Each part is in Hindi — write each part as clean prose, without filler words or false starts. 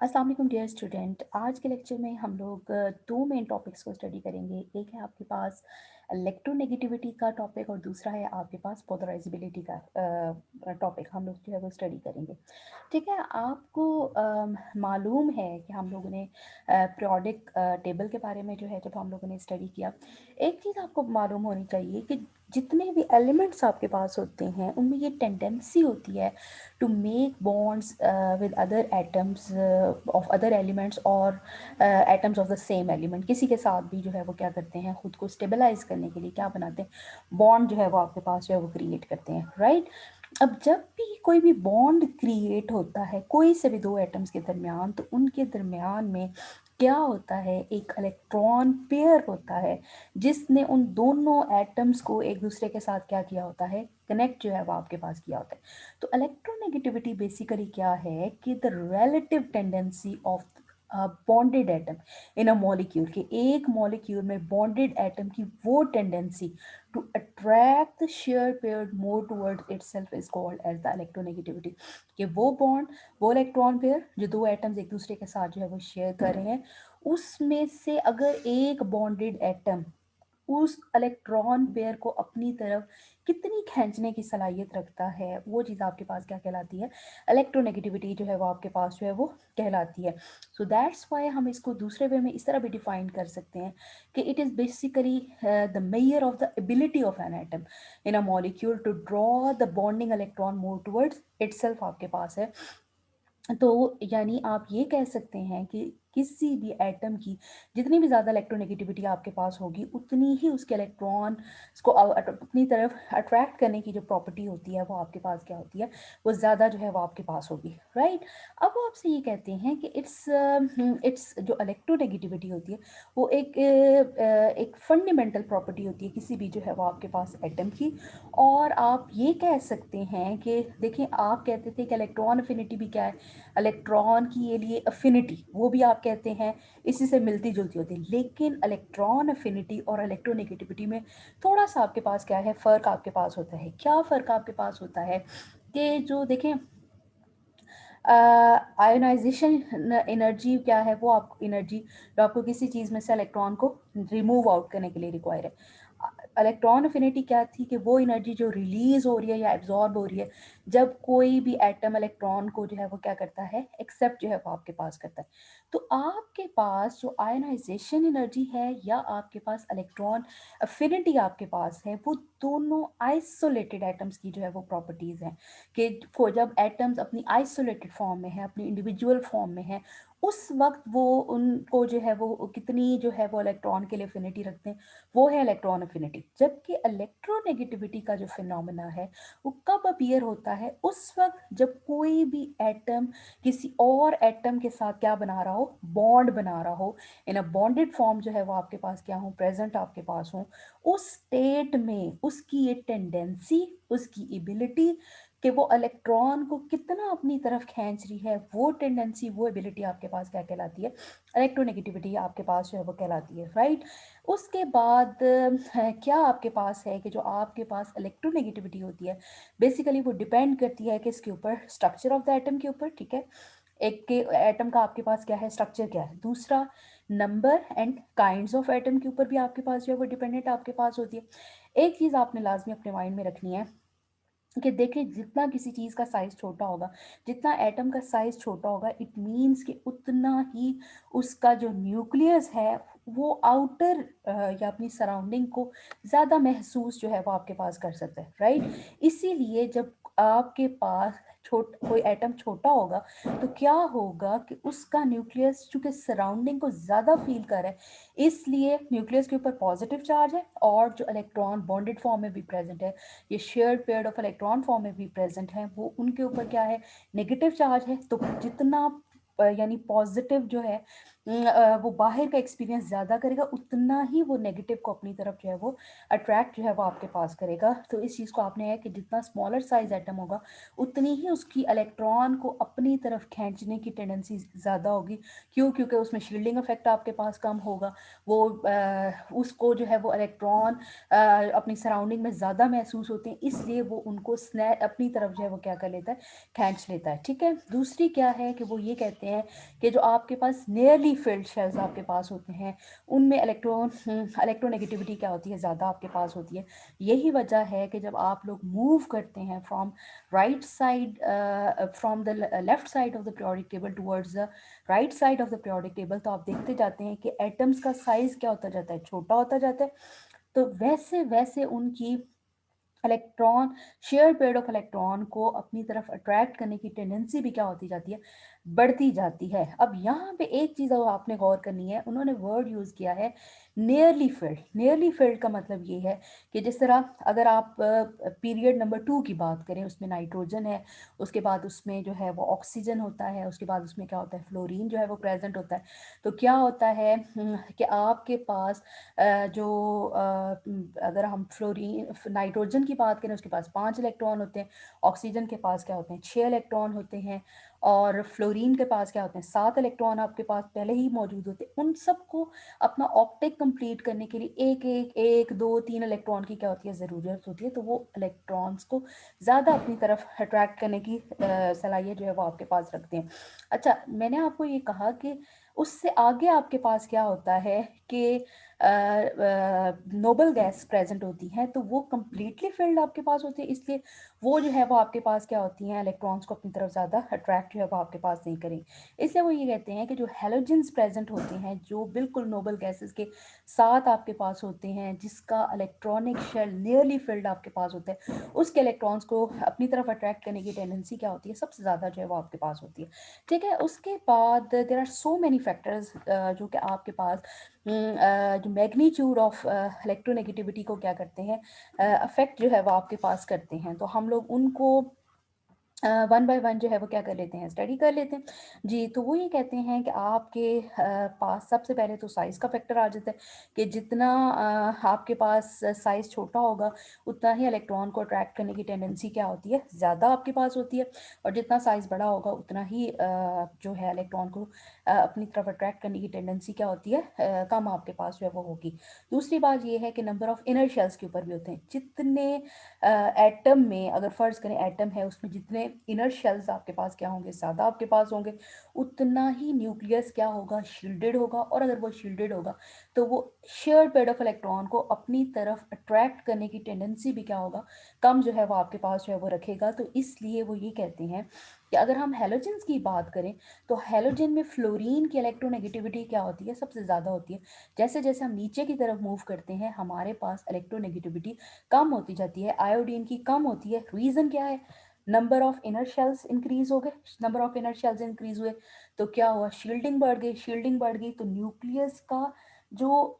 अस्सलाम वालेकुम डियर स्टूडेंट। आज के लेक्चर में हम लोग दो मेन टॉपिक्स को स्टडी करेंगे। एक है आपके पास इलेक्ट्रोनेगेटिविटी का टॉपिक और दूसरा है आपके पास पोलराइजेबिलिटी का टॉपिक। हम लोग जो है वो स्टडी करेंगे। ठीक है, आपको मालूम है कि हम लोगों ने पीरियोडिक टेबल के बारे में जो है जब हम लोगों ने स्टडी किया, एक चीज़ आपको मालूम होनी चाहिए कि जितने भी एलिमेंट्स आपके पास होते हैं उनमें ये टेंडेंसी होती है to make bonds with other atoms of other elements और atoms of the same element। किसी के साथ भी जो है वो क्या करते हैं, खुद को स्टेबलाइज करने के लिए क्या बनाते हैं, बॉन्ड जो है वो आपके पास जो है वो क्रिएट करते हैं, राइट। अब जब भी कोई भी बॉन्ड क्रिएट होता है कोई से भी दो एटम्स के दरमियान, तो उनके दरमियान में क्या होता है, एक इलेक्ट्रॉन पेयर होता है जिसने उन दोनों एटम्स को एक दूसरे के साथ क्या किया होता है, कनेक्ट जो है वो आपके पास किया होता है। तो इलेक्ट्रोनेगेटिविटी बेसिकली क्या है कि the relative tendency of bonded atom in a molecule, के एक मॉलिक्यूल में बॉन्डेड एटम की वो tendency to attract the share pair more towards itself is called as the electronegativity. कि वो बॉन्ड, वो इलेक्ट्रॉन पेयर जो दो एटम्स एक दूसरे के साथ जो है वो शेयर कर रहे हैं, उसमें से अगर एक बॉन्डेड एटम उस इलेक्ट्रॉन पेयर को अपनी तरफ कितनी खींचने की सलाहियत रखता है, वो चीज़ आपके पास क्या कहलाती है, इलेक्ट्रोनेगेटिविटी जो है वो आपके पास जो है वो कहलाती है। सो दैट्स वाई हम इसको दूसरे वे में इस तरह भी डिफाइन कर सकते हैं कि it is basically the measure of the ability of an atom in a molecule to draw the bonding electron more towards itself आपके पास है। तो यानी आप ये कह सकते हैं कि किसी भी एटम की जितनी भी ज़्यादा इलेक्ट्रोनेगेटिविटी आपके पास होगी, उतनी ही उसके इलेक्ट्रॉन को अपनी तरफ अट्रैक्ट करने की जो प्रॉपर्टी होती है वो आपके पास क्या होती है, वो ज़्यादा जो है वो आपके पास होगी, राइट। अब वो आपसे ये कहते हैं कि इट्स जो इलेक्ट्रोनेगेटिविटी होती है वो एक फंडामेंटल प्रॉपर्टी होती है किसी भी जो है वो आपके पास एटम की। और आप ये कह सकते हैं कि देखें, आप कहते थे कि इलेक्ट्रॉन अफिनिटी भी क्या है, इलेक्ट्रॉन की ये लिए अफिनिटी, वो भी आप कहते हैं इसी से मिलती जुलती होती है। लेकिन इलेक्ट्रॉन अफिनिटी और इलेक्ट्रोनेगेटिविटी में थोड़ा सा आपके पास क्या है, फ़र्क आपके पास होता है। क्या फ़र्क आपके पास होता है कि जो देखें, आयोनाइजेशन एनर्जी क्या है, वो आप एनर्जी जो आपको किसी चीज़ में से इलेक्ट्रॉन को रिमूव आउट करने के लिए रिक्वायर है। इलेक्ट्रॉन अफिनिटी क्या थी कि वो एनर्जी जो रिलीज हो रही है या एब्जॉर्ब हो रही है जब कोई भी एटम इलेक्ट्रॉन को जो है वो क्या करता है, एक्सेप्ट जो है वो आपके पास करता है। तो आपके पास जो आयोनाइजेशन एनर्जी है या आपके पास इलेक्ट्रॉन अफिनिटी आपके पास है, वो दोनों आइसोलेटेड एटम्स की जो है वो प्रॉपर्टीज़ हैं। कि जब एटम्स अपनी आइसोलेटेड फॉर्म में है, अपनी इंडिविजुअल फॉर्म में है, उस वक्त वो उनको जो है वो कितनी जो है वो इलेक्ट्रॉन के लिए अफिनिटी रखते हैं, वो है इलेक्ट्रॉन अफिनिटी। जबकि इलेक्ट्रोनेगेटिविटी का जो फिनोमेना है वो कब अपीयर होता है, उस वक्त जब कोई भी एटम किसी और एटम के साथ क्या बना रहा हो, बॉन्ड बना रहा हो, इन अ बॉन्डेड फॉर्म जो है वो आपके पास क्या हो, प्रेजेंट आपके पास हो। उस स्टेट में उसकी ये टेंडेंसी, उसकी एबिलिटी कि वो इलेक्ट्रॉन को कितना अपनी तरफ खींच रही है, वो टेंडेंसी, वो एबिलिटी आपके पास क्या कहलाती है, इलेक्ट्रोनेगेटिविटी आपके पास जो है वो कहलाती है, राइट। उसके बाद क्या आपके पास है कि जो आपके पास इलेक्ट्रोनेगेटिविटी होती है बेसिकली वो डिपेंड करती है किसके ऊपर, स्ट्रक्चर ऑफ द एटम के ऊपर, ठीक है। एक के एटम का आपके पास क्या है, स्ट्रक्चर क्या है। दूसरा, number and kinds of atom के ऊपर भी आपके पास जो है वो डिपेंडेंट आपके पास होती है। एक चीज़ आपने लाजमी अपने माइंड में रखनी है कि देखिए, जितना किसी चीज़ का साइज़ छोटा होगा, जितना एटम का साइज़ छोटा होगा, इट मीन्स कि उतना ही उसका जो न्यूक्लियस है वो आउटर या अपनी सराउंडिंग को ज़्यादा महसूस जो है वो आपके पास कर सकता है, राइट। इसीलिए जब आपके पास कोई एटम छोटा होगा तो क्या होगा कि उसका न्यूक्लियस चूंकि सराउंडिंग को ज़्यादा फील कर रहा है, इसलिए न्यूक्लियस के ऊपर पॉजिटिव चार्ज है और जो इलेक्ट्रॉन बॉन्डेड फॉर्म में भी प्रेजेंट है, ये shared pair of electron form में भी प्रेजेंट है, वो उनके ऊपर क्या है, नेगेटिव चार्ज है। तो जितना यानी पॉजिटिव जो है वो बाहर का एक्सपीरियंस ज़्यादा करेगा, उतना ही वो नेगेटिव को अपनी तरफ जो है वो अट्रैक्ट जो है वो आपके पास करेगा। तो इस चीज़ को आपने है कि जितना स्मॉलर साइज़ एटम होगा, उतनी ही उसकी इलेक्ट्रॉन को अपनी तरफ खींचने की टेंडेंसी ज़्यादा होगी। क्यों? क्योंकि उसमें शील्डिंग इफ़ेक्ट आपके पास कम होगा। वो उसको जो है वो इलेक्ट्रॉन अपनी सराउंडिंग में ज़्यादा महसूस होते हैं, इसलिए वो उनको अपनी तरफ जो है वो क्या कर लेता है, खींच लेता है। ठीक है? दूसरी क्या है कि वो ये कहते हैं कि जो आपके पास नियरली फिल्ड शेल्स आपके पास होते हैं, उनमें इलेक्ट्रोनेगेटिविटी क्या होती है, ज़्यादा आपके पास होती है। यही वजह है कि जब आप लोग मूव करते हैं from right side, from the left side of the periodic table towards the right side of the periodic table, तो आप देखते जाते हैं कि एटम्स का साइज क्या होता जाता है, छोटा होता जाता है। तो वैसे वैसे उनकी electron, share pair of electron को अपनी तरफ अट्रैक्ट करने की टेंडेंसी भी क्या होती जाती है, बढ़ती जाती है। अब यहाँ पे एक चीज़ और आपने गौर करनी है, उन्होंने वर्ड यूज़ किया है नियरली फिल्ड। नियरली फिल्ड का मतलब ये है कि जिस तरह अगर आप पीरियड नंबर 2 की बात करें, उसमें नाइट्रोजन है, उसके बाद उसमें जो है वो ऑक्सीजन होता है, उसके बाद उसमें क्या होता है, फ्लोरीन जो है वो प्रेजेंट होता है। तो क्या होता है कि आपके पास जो अगर हम फ्लोरीन नाइट्रोजन की बात करें, उसके पास 5 इलेक्ट्रॉन होते हैं, ऑक्सीजन के पास क्या होते हैं, 6 इलेक्ट्रॉन होते हैं, और फ्लोरीन के पास क्या होते हैं, 7 इलेक्ट्रॉन आपके पास पहले ही मौजूद होते हैं। उन सबको अपना ऑक्टेट कंप्लीट करने के लिए एक एक एक दो तीन इलेक्ट्रॉन की क्या होती है, ज़रूरत होती है। तो वो इलेक्ट्रॉन्स को ज़्यादा अपनी तरफ अट्रैक्ट करने की सलाहियत जो है वो आपके पास रखते हैं। अच्छा, मैंने आपको ये कहा कि उससे आगे आपके पास क्या होता है कि नोबल गैस प्रेजेंट होती हैं, तो वो कम्प्लीटली फिल्ड आपके पास होती है, इसलिए वो जो है वो आपके पास क्या होती हैं, इलेक्ट्रॉन्स को अपनी तरफ ज़्यादा अट्रैक्ट जो है वो आपके पास नहीं करेंगे। इसलिए वो ये कहते हैं कि जो हैलोजेंस प्रेजेंट होते हैं, जो बिल्कुल नोबल गैसेस के साथ आपके पास होते हैं, जिसका इलेक्ट्रॉनिक शेल नियरली फिल्ड आपके पास होता है, उसके इलेक्ट्रॉन्स को अपनी तरफ अट्रैक्ट करने की टेंडेंसी क्या होती है, सबसे ज़्यादा जो है वो आपके पास होती है। ठीक है? उसके बाद there are so many factors जो कि आपके पास जो मैग्नीट्यूड ऑफ इलेक्ट्रोनेगेटिविटी को क्या करते हैं, अफेक्ट जो है वो आपके पास करते हैं। तो हम लोग उनको वन बाय वन जो है वो क्या कर लेते हैं, स्टडी कर लेते हैं। जी, तो वो ये कहते हैं कि आपके पास सबसे पहले तो साइज़ का फैक्टर आ जाता है कि जितना आपके पास साइज़ छोटा होगा, उतना ही इलेक्ट्रॉन को अट्रैक्ट करने की टेंडेंसी क्या होती है, ज़्यादा आपके पास होती है। और जितना साइज़ बड़ा होगा, उतना ही जो है इलेक्ट्रॉन को अपनी तरफ अट्रैक्ट करने की टेंडेंसी क्या होती है, कम आपके पास जो है वो होगी। दूसरी बात ये है कि नंबर ऑफ़ इनर शेल्स के ऊपर भी होते हैं। जितने एटम में, अगर फ़र्ज़ करें एटम है, उसमें जितने इनर शेल्स आपके पास क्या होंगे, ज़्यादा आपके पास होंगे, उतना ही न्यूक्लियस क्या होगा, शील्डेड होगा। और अगर वो शील्डेड होगा, तो वो शेयर्ड पेयर ऑफ इलेक्ट्रॉन को अपनी तरफ अट्रैक्ट करने की टेंडेंसी भी क्या होगा, कम जो है वो आपके पास जो है वो रखेगा। तो इसलिए वो ये कहते हैं कि अगर हम हैलोजेंस की बात करें, तो हैलोजन में फ्लोरीन की इलेक्ट्रोनेगेटिविटी क्या होती है, सबसे ज़्यादा होती है। जैसे जैसे हम नीचे की तरफ मूव करते हैं, हमारे पास इलेक्ट्रोनेगेटिविटी कम होती जाती है, आयोडीन की कम होती है। रीज़न क्या है, number of inner shells increase हो गए, number of inner shells increase हुए, तो क्या हुआ, शील्डिंग बढ़ गई, शील्डिंग बढ़ गई, तो न्यूक्लियस का जो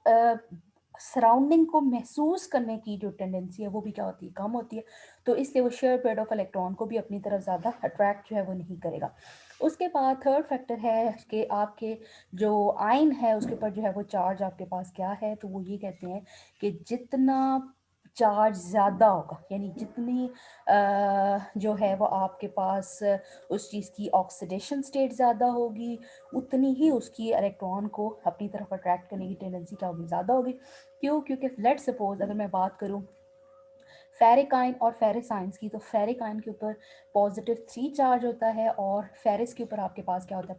सराउंडिंग को महसूस करने की जो टेंडेंसी है, वो भी क्या होती है, कम होती है। तो इसलिए वो शेयर पेयर ऑफ इलेक्ट्रॉन को भी अपनी तरफ ज़्यादा अट्रैक्ट जो है वो नहीं करेगा। उसके बाद थर्ड फैक्टर है कि आपके जो आयन है, उसके ऊपर जो है वो चार्ज आपके पास क्या है, तो वो ये कहते हैं कि जितना चार्ज ज़्यादा होगा, यानी जितनी जो है वो आपके पास उस चीज़ की ऑक्सीडेशन स्टेट ज़्यादा होगी, उतनी ही उसकी इलेक्ट्रॉन को अपनी तरफ अट्रैक्ट करने की टेंडेंसी क्या होगी, ज़्यादा होगी। क्यों? क्योंकि लेट सपोज अगर मैं बात करूँ फेरिक आयन और फेरिस आयंस की, तो फेरिक आयन के ऊपर +3 चार्ज होता है, और फेरिस के ऊपर आपके पास क्या होता है,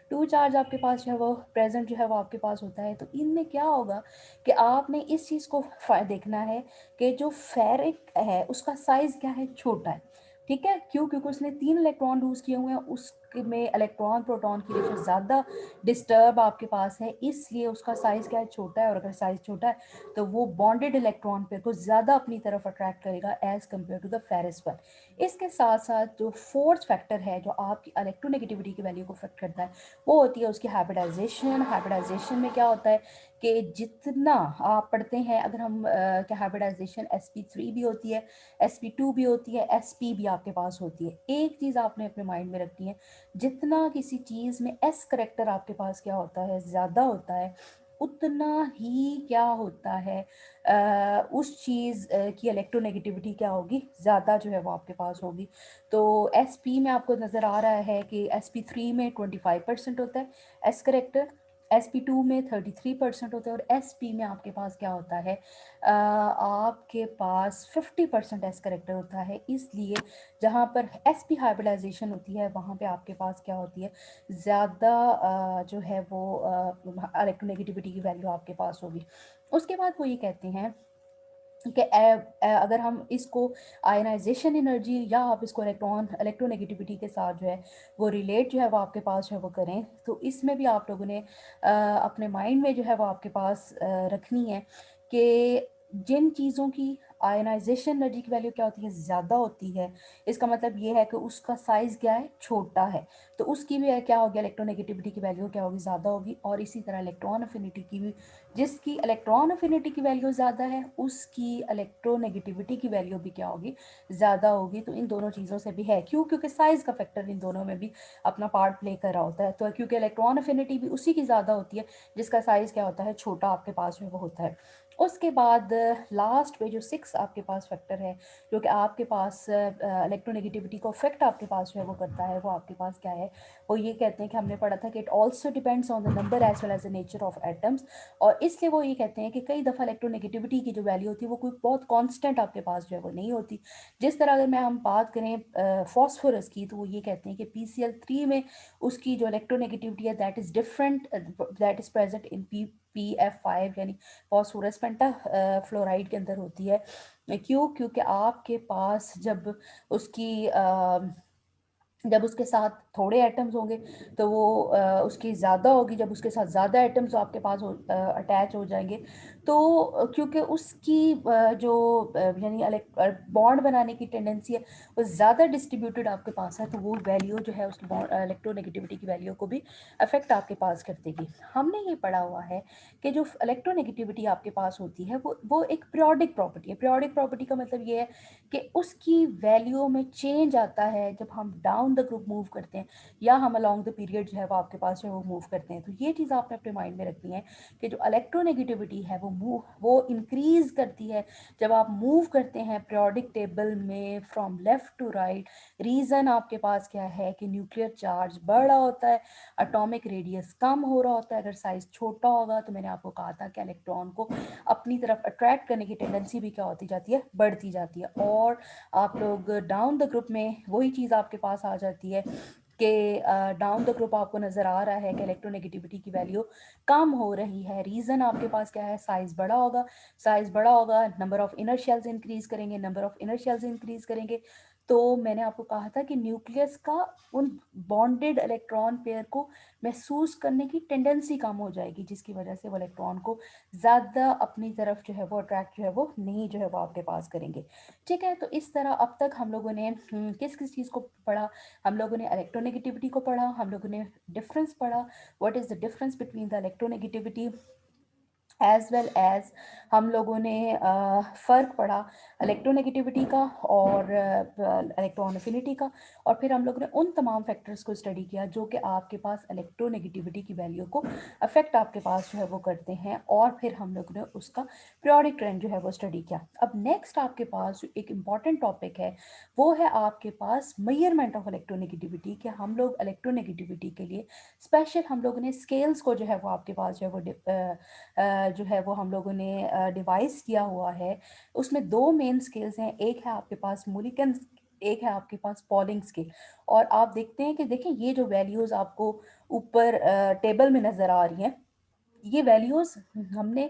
+2 चार्ज आपके पास जो है वो प्रेजेंट जो है वो आपके पास होता है। तो इनमें क्या होगा कि आपने इस चीज़ को देखना है कि जो फेरिक है उसका साइज क्या है, छोटा है। ठीक है? क्यों? क्योंकि उसने 3 इलेक्ट्रॉन लूज किए हुए हैं, उसमें इलेक्ट्रॉन प्रोटॉन की रेशो ज़्यादा डिस्टर्ब आपके पास है, इसलिए उसका साइज क्या है, छोटा है। और अगर साइज छोटा है, तो वो बॉन्डेड इलेक्ट्रॉन पेयर को ज़्यादा अपनी तरफ अट्रैक्ट करेगा as compare to the ferrous one. इसके साथ साथ जो फोर्थ फैक्टर है जो आपकी इलेक्ट्रोनेगेटिविटी की वैल्यू को अफेक्ट करता है, वो होती है उसकी हाइब्रिडाइजेशन। हाइब्रिडाइजेशन में क्या होता है कि जितना आप पढ़ते हैं, अगर हम क्या हाइब्रिडाइजेशन sp3 भी होती है, sp2 भी होती है, sp भी आपके पास होती है। एक चीज़ आपने अपने माइंड में रखनी है, जितना किसी चीज़ में s करेक्टर आपके पास क्या होता है, ज़्यादा होता है, उतना ही क्या होता है, उस चीज़ की इलेक्ट्रोनेगेटिविटी क्या होगी, ज़्यादा जो है वो आपके पास होगी। तो sp में आपको नज़र आ रहा है कि sp3 में 25% होता है s करेक्टर, sp2 में 33% होता है, और sp में आपके पास क्या होता है, आपके पास 50% एस करेक्टर होता है। इसलिए जहाँ पर sp हाइब्रिडाइजेशन होती है वहाँ पे आपके पास क्या होती है, ज़्यादा जो है वो इलेक्ट्रोनेगेटिविटी की वैल्यू आपके पास होगी। उसके बाद वो ये कहते हैं कि अगर हम इसको आयनाइजेशन एनर्जी या आप इसको इलेक्ट्रोनेगेटिविटी के साथ जो है वो रिलेट जो है वो आपके पास जो है वो करें, तो इसमें भी आप लोगों ने अपने माइंड में जो है वो आपके पास रखनी है कि जिन चीज़ों की आयनाइजेशन एनर्जी की वैल्यू क्या होती है, ज़्यादा होती है, इसका मतलब ये है कि उसका साइज़ क्या है, छोटा है, तो उसकी भी क्या होगी, इलेक्ट्रोनेगेटिविटी की वैल्यू क्या होगी, ज़्यादा होगी। और इसी तरह इलेक्ट्रॉन अफिनिटी की भी, जिसकी इलेक्ट्रॉन अफिनिटी की वैल्यू ज़्यादा है उसकी इलेक्ट्रोनेगेटिविटी की वैल्यू भी क्या होगी, ज़्यादा होगी। तो इन दोनों चीज़ों से भी है, क्यों, क्योंकि साइज़ का फैक्टर इन दोनों में भी अपना पार्ट प्ले कर रहा होता है। तो क्योंकि इलेक्ट्रॉन अफिनिटी भी उसी की ज़्यादा होती है जिसका साइज़ क्या होता है, छोटा आपके पास में वो होता है। उसके बाद लास्ट पे जो 6 आपके पास फैक्टर है, जो कि आपके पास इलेक्ट्रोनेगेटिविटी को इफेक्ट आपके पास जो है वो करता है, वो आपके पास क्या है, वो ये कहते हैं कि हमने पढ़ा था कि it also depends on the number as well as the nature of atoms. और इसलिए वो ये कहते हैं कि कई दफ़ा इलेक्ट्रोनेगेटिविटी की जो वैल्यू होती है वो कोई बहुत कांस्टेंट आपके पास जो है वो नहीं होती। जिस तरह अगर मैं हम बात करें फॉस्फोरस की, तो वो ये कहते हैं कि PCl3 में उसकी जो इलेक्ट्रोनेगेटिविटी है that is different, that is present in PF5 यानी फॉस्फोरस पेंटा फ्लोराइड के अंदर होती है। क्यों, क्योंकि आपके पास जब उसके साथ थोड़े एटम्स होंगे तो वो उसकी ज़्यादा होगी, जब उसके साथ ज़्यादा एटम्स आपके पास अटैच हो जाएंगे तो क्योंकि उसकी जो यानी बॉन्ड बनाने की टेंडेंसी है वो ज़्यादा डिस्ट्रीब्यूटेड आपके पास है, तो वो वैल्यू जो है उसकी इलेक्ट्रोनेगेटिविटी की वैल्यू को भी अफेक्ट आपके पास कर देगी। हमने ये पढ़ा हुआ है कि जो इलेक्ट्रोनेगेटिविटी आपके पास होती है वो एक पीरियोडिक प्रॉपर्टी है। पीरियोडिक प्रॉपर्टी का मतलब ये है कि उसकी वैल्यू में चेंज आता है जब हम डाउन द ग्रुप मूव करते हैं या हम अलोंग द पीरियड जो है वो आपके पास जो है वो मूव करते हैं। तो ये चीज़ आपने अपने माइंड में रखनी है कि जो इलेक्ट्रोनेगेटिविटी है वो इंक्रीज करती है जब आप मूव करते हैं पीरियोडिक टेबल में from left to right. Reason आपके पास क्या है कि न्यूक्लियर चार्ज बढ़ रहा होता है, एटॉमिक रेडियस कम हो रहा होता है। अगर साइज छोटा होगा तो मैंने आपको कहा था कि इलेक्ट्रॉन को अपनी तरफ अट्रैक्ट करने की टेंडेंसी भी क्या होती जाती है, बढ़ती जाती है। और आप लोग डाउन द ग्रुप में वही चीज़ आपके पास आ जाती है कि डाउन द ग्रुप आपको नज़र आ रहा है कि इलेक्ट्रोनेगेटिविटी की वैल्यू कम हो रही है। रीज़न आपके पास क्या है, साइज़ बड़ा होगा, साइज़ बड़ा होगा, number of inner shells increase करेंगे, number of inner shells increase करेंगे। तो मैंने आपको कहा था कि न्यूक्लियस का उन बॉन्डेड इलेक्ट्रॉन पेयर को महसूस करने की टेंडेंसी कम हो जाएगी, जिसकी वजह से वो इलेक्ट्रॉन को ज़्यादा अपनी तरफ जो है वो अट्रैक्ट जो है वो नहीं जो है वो आपके पास करेंगे। ठीक है, तो इस तरह अब तक हम लोगों ने किस किस चीज़ को पढ़ा, हम लोगों ने इलेक्ट्रोनेगेटिविटी को पढ़ा, हम लोगों ने डिफरेंस पढ़ा, what is the difference between the electronegativity as well as हम लोगों ने फ़र्क पढ़ा इलेक्ट्रोनेगेटिविटी का और इलेक्ट्रॉन अफिनिटी का। और फिर हम लोगों ने उन तमाम फैक्टर्स को स्टडी किया जो कि आपके पास इलेक्ट्रोनेगेटिविटी की वैल्यू को अफेक्ट आपके पास जो है वो करते हैं, और फिर हम लोगों ने उसका पीरियोडिक ट्रेंड जो है वो स्टडी किया। अब नेक्स्ट आपके पास जो एक इम्पॉर्टेंट टॉपिक है वो है आपके पास मेजरमेंट ऑफ इलेक्ट्रोनेगेटिविटी, कि हम लोग इलेक्ट्रोनेगेटिविटी के लिए स्पेशल हम लोगों ने स्केल्स को जो है वो आपके पास जो है वो जो है वो हम लोगों ने डिवाइस किया हुआ है। उसमें दो मेन स्केल्स हैं, एक है आपके पास मूलिकन, एक है आपके पास पॉलिंग स्केल। और आप देखते हैं कि देखें ये जो वैल्यूज़ आपको ऊपर टेबल में नज़र आ रही हैं, ये वैल्यूज़ हमने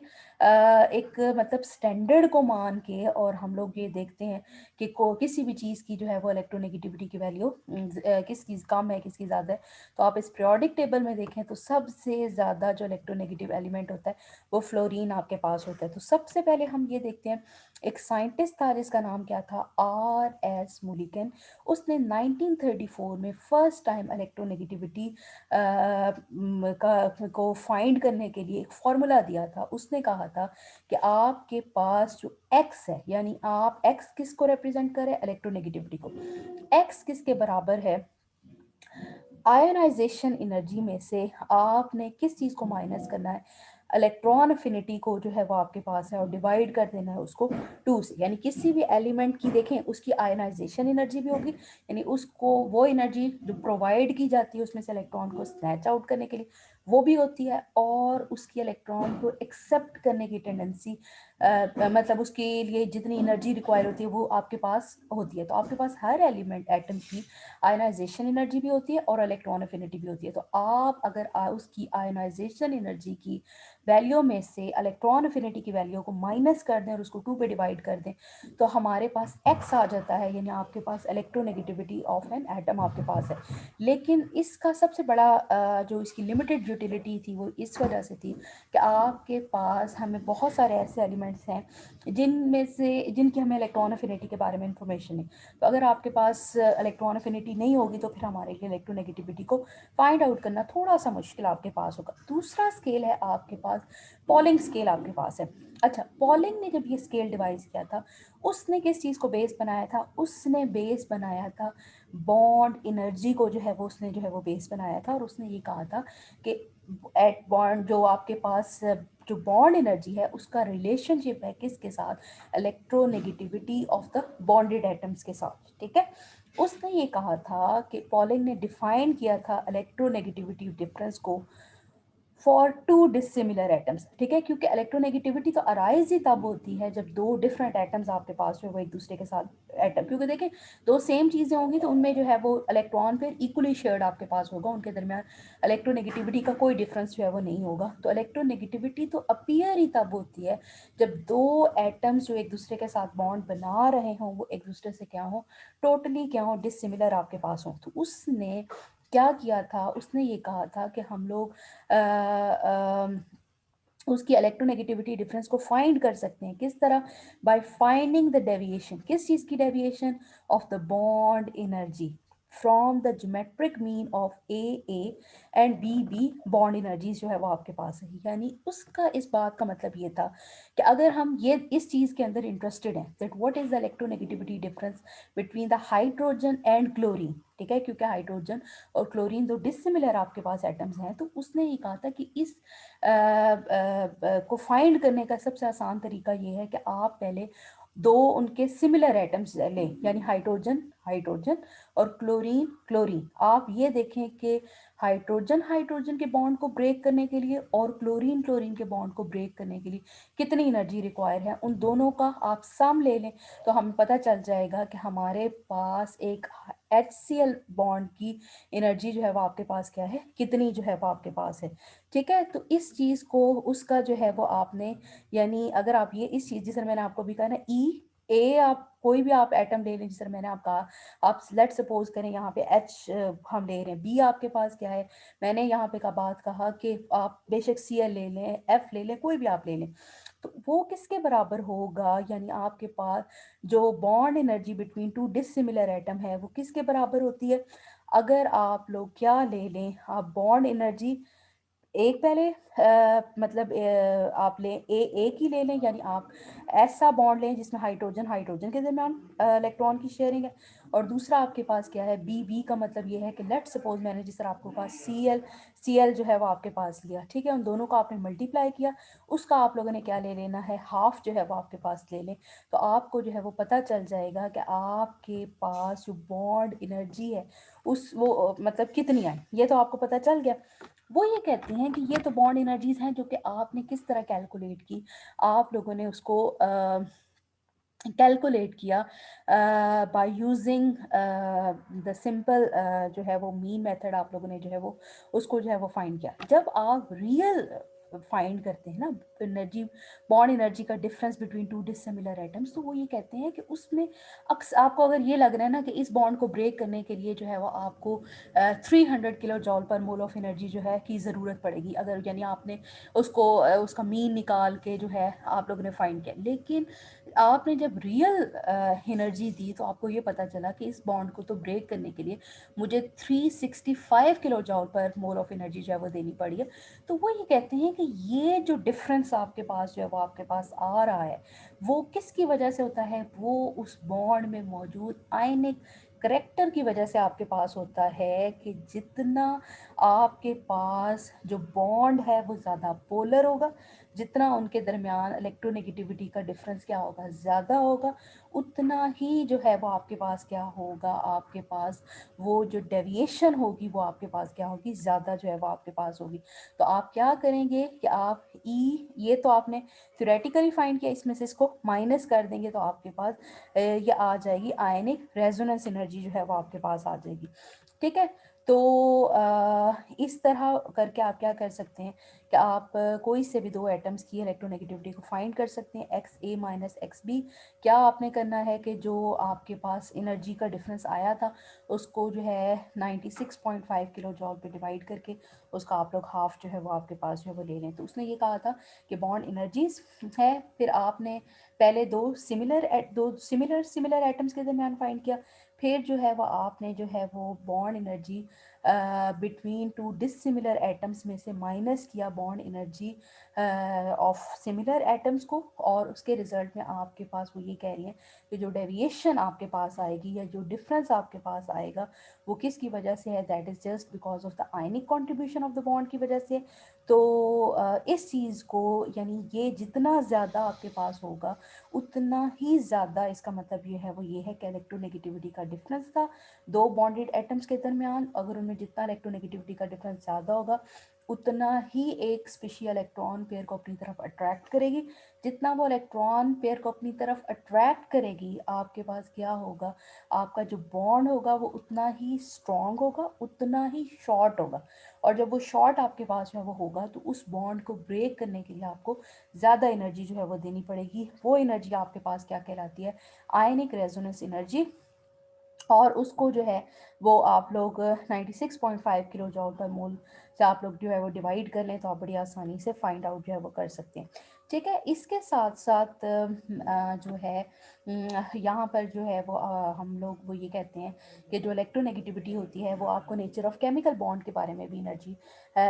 एक मतलब स्टैंडर्ड को मान के, और हम लोग ये देखते हैं कि किसी भी चीज़ की जो है वो इलेक्ट्रोनेगेटिविटी की वैल्यू किसकी कम है किसकी ज़्यादा है। तो आप इस पीरियोडिक टेबल में देखें तो सबसे ज़्यादा जो इलेक्ट्रोनेगेटिव एलिमेंट होता है वो फ्लोरीन आपके पास होता है। तो सबसे पहले हम ये देखते हैं, एक साइंटिस्ट था जिसका नाम क्या था, RS मुलिकन। उसने 1934 में फर्स्ट टाइम इलेक्ट्रोनेगेटिविटी का को फाइंड करने के के लिए एक फॉर्मूला दिया था। उसने कहा था कि आपके पास जो एक्स है, यानी आप एक्स किसको रिप्रेजेंट करें, इलेक्ट्रोनेगेटिविटी को, एक्स किसके बराबर है, आयोनाइजेशन एनर्जी में से आपने किस चीज़ को माइनस करना है, इलेक्ट्रॉन अफिनिटी को जो है वो आपके पास है, और डिवाइड कर देना है उसको 2 से। यानी किसी भी एलिमेंट की देखें उसकी आयोनाइजेशन एनर्जी भी होगी, यानी उसको वो एनर्जी जो प्रोवाइड की जाती है उसमें से इलेक्ट्रॉन को स्नैच आउट करने के लिए वो भी होती है, और उसकी इलेक्ट्रॉन को एक्सेप्ट करने की टेंडेंसी, मतलब उसके लिए जितनी एनर्जी रिक्वायर होती है वो आपके पास होती है। तो आपके पास हर एलिमेंट एटम की आयनाइजेशन एनर्जी भी होती है और इलेक्ट्रॉन अफिनिटी भी होती है। तो आप अगर उसकी आयनाइजेशन एनर्जी की वैल्यू में से इलेक्ट्रॉन अफिनिटी की वैल्यू को माइनस कर दें और उसको 2 पे डिवाइड कर दें तो हमारे पास एक्स आ जाता है, यानी आपके पास इलेक्ट्रोनेगेटिविटी ऑफ एन एटम आपके पास है। लेकिन इसका सबसे बड़ा जो इसकी लिमिटेड यूटिलिटी थी वो इस वजह से थी कि आपके पास हमें बहुत सारे ऐसे एलिमेंट्स हैं जिनमें से जिनकी हमें इलेक्ट्रॉन अफिनिटी के बारे में इंफॉर्मेशन है। तो अगर आपके पास इलेक्ट्रॉन अफिनिटी नहीं होगी तो फिर हमारे लिए इलेक्ट्रोनेगेटिविटी को फाइंड आउट करना थोड़ा सा मुश्किल आपके पास होगा। दूसरा स्केल है आपके पास, पॉलिंग स्केल आपके पास है। अच्छा, पॉलिंग ने जब ये स्केल डिवाइस किया था उसने किस चीज़ को बेस बनाया था, उसने बेस बनाया था बॉन्ड एनर्जी को, जो है वो उसने जो है वो बेस बनाया था, और उसने ये कहा था कि एट बॉन्ड जो आपके पास जो बॉन्ड एनर्जी है उसका रिलेशनशिप है किसके साथ, electronegativity of the bonded atoms के साथ। ठीक है, उसने ये कहा था कि पॉलिंग ने डिफाइन किया था इलेक्ट्रोनेगेटिविटी डिफरेंस को फॉर टू डिसिमिलर एटम्स। ठीक है, क्योंकि इलेक्ट्रोनेगेटिविटी तो अराइज ही तब होती है जब दो डिफरेंट एटम्स आपके पास जो है वो एक दूसरे के साथ एटम, क्योंकि देखें दो सेम चीज़ें होंगी तो उनमें जो है वो इलेक्ट्रॉन फिर इक्वली शेयर्ड आपके पास होगा, उनके दरमियान इलेक्ट्रोनेगेटिविटी का कोई डिफरेंस जो है वो नहीं होगा। तो इलेक्ट्रोनेगेटिविटी तो अपीयर ही तब होती है जब दो एटम्स जो एक दूसरे के साथ बॉन्ड बना रहे हों वो एक दूसरे से क्या हो, टोटली क्या हो, डिसिमिलर आपके पास हो। तो उसने क्या किया था, उसने ये कहा था कि हम लोग अ, उसकी इलेक्ट्रोनेगेटिविटी डिफरेंस को फाइंड कर सकते हैं। किस तरह, बाय फाइंडिंग द डेविएशन, किस चीज़ की deviation, of the bond energy from the geometric mean of A and B bond energies जो है वो आपके पास है। यानी उसका इस बात का मतलब ये था कि अगर हम ये इस चीज़ के अंदर इंटरेस्टेड हैं that what is the electronegativity difference between the hydrogen and chlorine, ठीक है, क्योंकि हाइड्रोजन और क्लोरीन दो डिसिमिलर आपके पास एटम्स हैं, तो उसने ये कहा था कि इस को फाइंड करने का सबसे आसान तरीका ये है कि आप पहले दो उनके सिमिलर एटम्स लें, यानी हाइड्रोजन हाइड्रोजन और क्लोरीन क्लोरीन। आप ये देखें कि हाइड्रोजन हाइड्रोजन के बॉन्ड को ब्रेक करने के लिए और क्लोरीन क्लोरीन के बॉन्ड को ब्रेक करने के लिए कितनी एनर्जी रिक्वायर है, उन दोनों का आप सम ले लें तो हमें पता चल जाएगा कि हमारे पास एक HCl बॉन्ड की एनर्जी जो है वो आपके पास क्या है, कितनी जो है वो आपके पास है। ठीक है, तो इस चीज़ को उसका जो है वो आपने, यानी अगर आप ये इस चीज़, जिस मैंने आपको भी कहा ना, ए आप कोई भी आप एटम ले लें, जिस मैंने आप कहा, आप लेट सपोज करें यहाँ पे एच हम ले रहे हैं, बी आपके पास क्या है, मैंने यहाँ पे का बात कहा कि आप बेशक Cl ले लें, एफ ले लें, कोई भी आप ले लें, तो वो किसके बराबर होगा, यानी आपके पास जो bond energy between two dissimilar atom है वो किसके बराबर होती है। अगर आप लोग क्या ले लें, आप बॉन्ड एनर्जी एक पहले मतलब आप लें एक ही ले लें, यानी आप ऐसा बॉन्ड लें जिसमें हाइड्रोजन हाइड्रोजन के दरमियान इलेक्ट्रॉन की शेयरिंग है, और दूसरा आपके पास क्या है, बी का मतलब ये है कि लेट सपोज मैंने जिस तरह आपको कहा सी एल जो है वो आपके पास लिया, ठीक है, उन दोनों को आपने मल्टीप्लाई किया, उसका आप लोगों ने क्या ले लेना है, हाफ जो है वो आपके पास ले लें, तो आपको जो है वो पता चल जाएगा कि आपके पास जो बॉन्ड एनर्जी है उस वो मतलब कितनी आई, ये तो आपको पता चल गया। वो ये कहते हैं कि ये तो बॉन्ड एनर्जीज हैं जो कि आपने किस तरह कैलकुलेट की, आप लोगों ने उसको कैलकुलेट किया बाय यूजिंग द सिंपल जो है वो मीन मेथड, आप लोगों ने जो है वो उसको जो है वो फाइंड किया। जब आप रियल फाइंड करते हैं ना एनर्जी, बॉन्ड एनर्जी का difference between two dissimilar atoms, तो वो ये कहते हैं कि उसमें आपको अगर ये लग रहा है ना कि इस बॉन्ड को ब्रेक करने के लिए जो है वो आपको 300 किलो जॉल पर मोल ऑफ एनर्जी जो है की ज़रूरत पड़ेगी, अगर यानी आपने उसको उसका मीन निकाल के जो है आप लोगों ने फाइंड किया, लेकिन आपने जब रियल एनर्जी दी तो आपको ये पता चला कि इस बॉन्ड को तो ब्रेक करने के लिए मुझे 365 किलो जॉल पर मोल ऑफ एनर्जी जो है वो देनी पड़ी है। तो वो ये कहते हैं कि कि ये जो डिफरेंस आपके पास जो है वो आपके पास आ रहा है, वो किसकी वजह से होता है? वो उस बॉन्ड में मौजूद आयनिक करेक्टर की वजह से आपके पास होता है कि जितना आपके पास जो बॉन्ड है वो ज़्यादा पोलर होगा, जितना उनके दरमियान इलेक्ट्रोनेगेटिविटी का डिफरेंस क्या होगा, ज़्यादा होगा, उतना ही जो है वो आपके पास क्या होगा, आपके पास वो जो डेविएशन होगी वो आपके पास क्या होगी, ज़्यादा जो है वो आपके पास होगी। तो आप क्या करेंगे कि आप ई, ये तो आपने थ्योरेटिकली फाइंड किया, इसमें से इसको माइनस कर देंगे तो आपके पास ये आ जाएगी आयनिक रेजोनेंस एनर्जी जो है वो आपके पास आ जाएगी। ठीक है, तो इस तरह करके आप क्या कर सकते हैं कि आप कोई से भी दो एटम्स की इलेक्ट्रोनेगेटिविटी को फाइंड कर सकते हैं, एक्स ए माइनस एक्स बी। क्या आपने करना है कि जो आपके पास एनर्जी का डिफरेंस आया था उसको जो है 96.5 किलो जॉल पे डिवाइड करके उसका आप लोग हाफ जो है वो आपके पास जो है वो ले लें। तो उसने ये कहा था कि बॉन्ड एनर्जीज है, फिर आपने पहले दो सिमिलर एटम्स के दरमियान फाइंड किया, फिर जो है वो आपने जो है वो bond energy between two dissimilar atoms में से माइनस किया bond energy of similar atoms को, और उसके रिजल्ट में आपके पास वो ये कह रही हैं कि जो डेविएशन आपके पास आएगी या जो डिफरेंस आपके पास आएगा वो किसकी वजह से है, that is just because of the ionic contribution of the bond की वजह से। तो इस चीज़ को, यानी ये जितना ज़्यादा आपके पास होगा उतना ही ज़्यादा, इसका मतलब ये है कि इलेक्ट्रोनेगेटिविटी का डिफरेंस था दो बॉन्डेड एटम्स के दरमियान, अगर उनमें जितना इलेक्ट्रोनेगेटिविटी का डिफरेंस ज़्यादा होगा उतना ही एक स्पेशल इलेक्ट्रॉन पेयर को अपनी तरफ अट्रैक्ट करेगी। जितना वो इलेक्ट्रॉन पेयर को अपनी तरफ अट्रैक्ट करेगी आपके पास क्या होगा, आपका जो बॉन्ड होगा वो उतना ही स्ट्रॉन्ग होगा, उतना ही शॉर्ट होगा। और जब वो शॉर्ट आपके पास में वो होगा तो उस बॉन्ड को ब्रेक करने के लिए आपको ज़्यादा एनर्जी जो है वो देनी पड़ेगी। वो एनर्जी आपके पास क्या कहलाती है, आयनिक रेजोनेंस एनर्जी। और उसको जो है वो आप लोग 96.5 किलो जॉल पर मोल से आप लोग जो है वो डिवाइड कर लें तो आप बड़ी आसानी से फाइंड आउट जो है वो कर सकते हैं। ठीक है, इसके साथ साथ जो है यहाँ पर जो है वो हम लोग वो ये कहते हैं कि जो इलेक्ट्रोनेगेटिविटी होती है वो आपको नेचर ऑफ केमिकल बॉन्ड के बारे में भी एनर्जी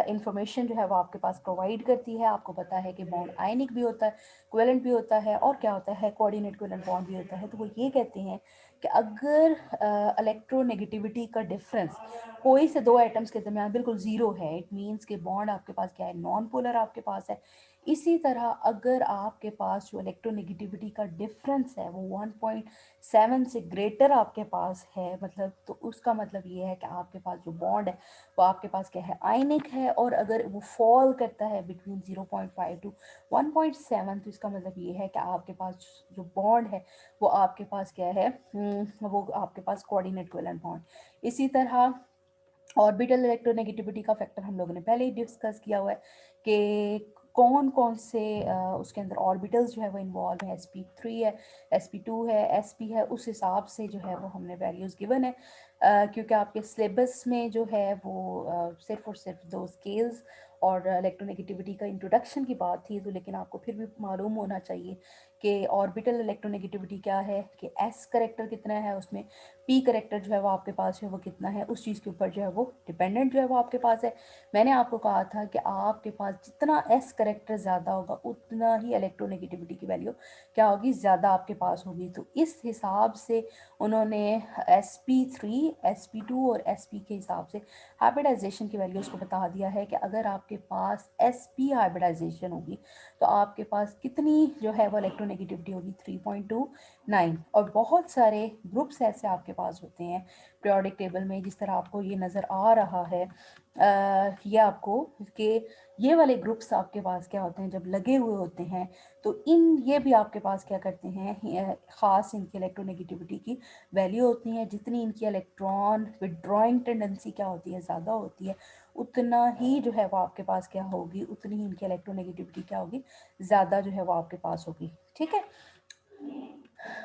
इंफॉर्मेशन जो है वो आपके पास प्रोवाइड करती है। आपको पता है कि बॉन्ड आयनिक भी होता है, कोवेलेंट भी होता है, और क्या होता है, कोऑर्डिनेट कोवेलेंट बॉन्ड भी होता है। तो वो ये कहते हैं कि अगर इलेक्ट्रोनेगेटिविटी का डिफरेंस कोई से दो एटम्स के दरमियान बिल्कुल ज़ीरो है, इट मीन्स के बॉन्ड आपके पास क्या है, नॉन पोलर आपके पास है। इसी तरह अगर आपके पास जो इलेक्ट्रोनेगेटिविटी का डिफरेंस है वो 1.7 से ग्रेटर आपके पास है, मतलब तो उसका मतलब ये है कि आपके पास जो बॉन्ड है वो आपके पास क्या है, आयनिक है। और अगर वो फॉल करता है बिटवीन 0.5 टू 1.7 तो इसका मतलब ये है कि आपके पास जो बॉन्ड है वो आपके पास क्या है, वो आपके पास कोऑर्डिनेट कोवेलेंट बॉन्ड। इसी तरह ऑर्बिटल इलेक्ट्रोनेगेटिविटी का फैक्टर हम लोगों ने पहले ही डिस्कस किया हुआ है कि कौन कौन से उसके अंदर ऑर्बिटल्स जो है वो इन्वॉल्व है, sp3 है, sp2 है, sp है, उस हिसाब से जो है वो हमने वैल्यूज़ गिवन है। क्योंकि आपके सिलेबस में जो है वो सिर्फ और सिर्फ दो स्केल्स और इलेक्ट्रोनेगेटिविटी का इंट्रोडक्शन की बात थी, तो लेकिन आपको फिर भी मालूम होना चाहिए कि ऑर्बिटल इलेक्ट्रोनेगेटिविटी क्या है, कि s करेक्टर कितना है उसमें, p करेक्टर जो है वो आपके पास है वो कितना है, उस चीज़ के ऊपर जो है वो डिपेंडेंट जो है वो आपके पास है। मैंने आपको कहा था कि आपके पास जितना s करेक्टर ज़्यादा होगा उतना ही इलेक्ट्रोनेगेटिविटी की वैल्यू क्या होगी, ज़्यादा आपके पास होगी। तो इस हिसाब से उन्होंने sp3, sp2 और sp के हिसाब से हाइब्रिडाइजेशन की वैल्यूज़ को बता दिया है कि अगर आपके पास sp हाइब्रिडाइजेशन होगी तो आपके पास कितनी जो है वो इलेक्ट्रोनेगेटिविटी होगी, 3.29। और बहुत सारे ग्रुप्स ऐसे आपके पास होते हैं पीरियोडिक टेबल में, जिस तरह आपको ये नज़र आ रहा है, ये आपको कि ये वाले ग्रुप्स आपके पास क्या होते हैं जब लगे हुए होते हैं तो ये भी आपके पास क्या करते हैं, ख़ास इनकी इलेक्ट्रोनेगेटिविटी की वैल्यू होती है। जितनी इनकी इलेक्ट्रॉन विड्रॉइंग टेंडेंसी क्या होती है, ज़्यादा होती है, उतना ही जो है वो आपके पास क्या होगी, उतनी ही इनकी इलेक्ट्रोनेगेटिविटी क्या होगी, ज़्यादा जो है वो आपके पास होगी। ठीक है,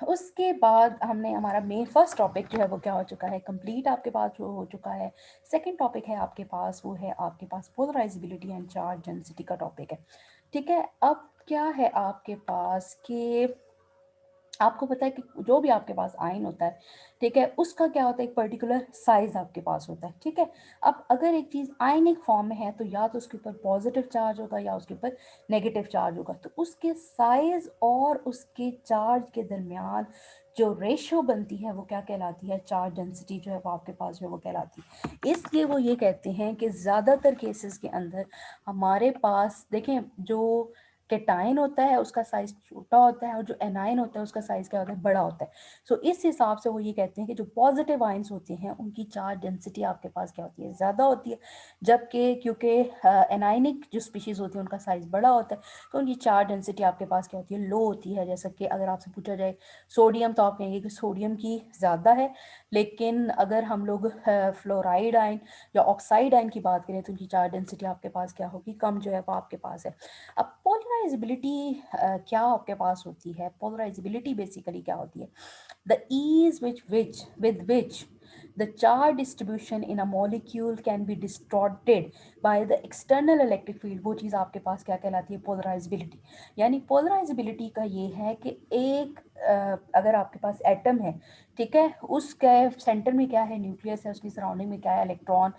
उसके बाद हमने हमारा मेन फर्स्ट टॉपिक जो है वो क्या हो चुका है, कंप्लीट आपके पास जो हो चुका है। सेकंड टॉपिक है आपके पास, वो है आपके पास पोलराइजेबिलिटी एंड चार्ज डेंसिटी का टॉपिक है। ठीक है, अब क्या है आपके पास कि आपको पता है कि जो भी आपके पास आयन होता है, ठीक है, उसका क्या होता है, एक पर्टिकुलर साइज आपके पास होता है, ठीक है। अब अगर एक चीज़ आयनिक फॉर्म में है तो या तो उसके ऊपर पॉजिटिव चार्ज होगा या उसके ऊपर नेगेटिव चार्ज होगा, तो उसके साइज और उसके चार्ज के दरमियान जो रेशो बनती है वो क्या कहलाती है, चार्ज डेंसिटी जो है वो आपके पास जो है वो कहलाती है। इसलिए वो ये कहते हैं कि ज़्यादातर केसेस के अंदर हमारे पास देखें, जो केटाइन होता है उसका साइज छोटा होता है और जो एनाइन होता है उसका साइज क्या होता है, बड़ा होता है। सो इस हिसाब से वो ये कहते हैं कि जो पॉजिटिव आयंस होते हैं उनकी चार्ज डेंसिटी आपके पास क्या होती है, ज़्यादा होती है, जबकि क्योंकि एनाइनिक जो स्पीशीज़ होती है उनका साइज बड़ा होता है तो उनकी चार्ज डेंसिटी आपके पास क्या होती है, लो होती है। जैसा कि अगर आपसे पूछा जाए सोडियम, तो आप कहेंगे कि सोडियम की ज़्यादा है, लेकिन अगर हम लोग फ्लोराइड आयन या ऑक्साइड आयन की बात करें तो उनकी चार्ज डेंसिटी आपके पास क्या होगी, कम जो है वो आपके पास है। अब पोलराइजेबिलिटी क्या आपके पास होती है, पोलराइजेबिलिटी बेसिकली क्या होती है, the ease with which the charge distribution in a molecule can be distorted by the external electric field, वो चीज़ आपके पास क्या कहलाती है, पोलराइजेबिलिटी। यानी पोलराइजेबिलिटी का ये है कि एक अगर आपके पास एटम है, ठीक है, उसके सेंटर में क्या है, न्यूक्लियस है, उसकी सराउंडिंग में क्या है, इलेक्ट्रॉन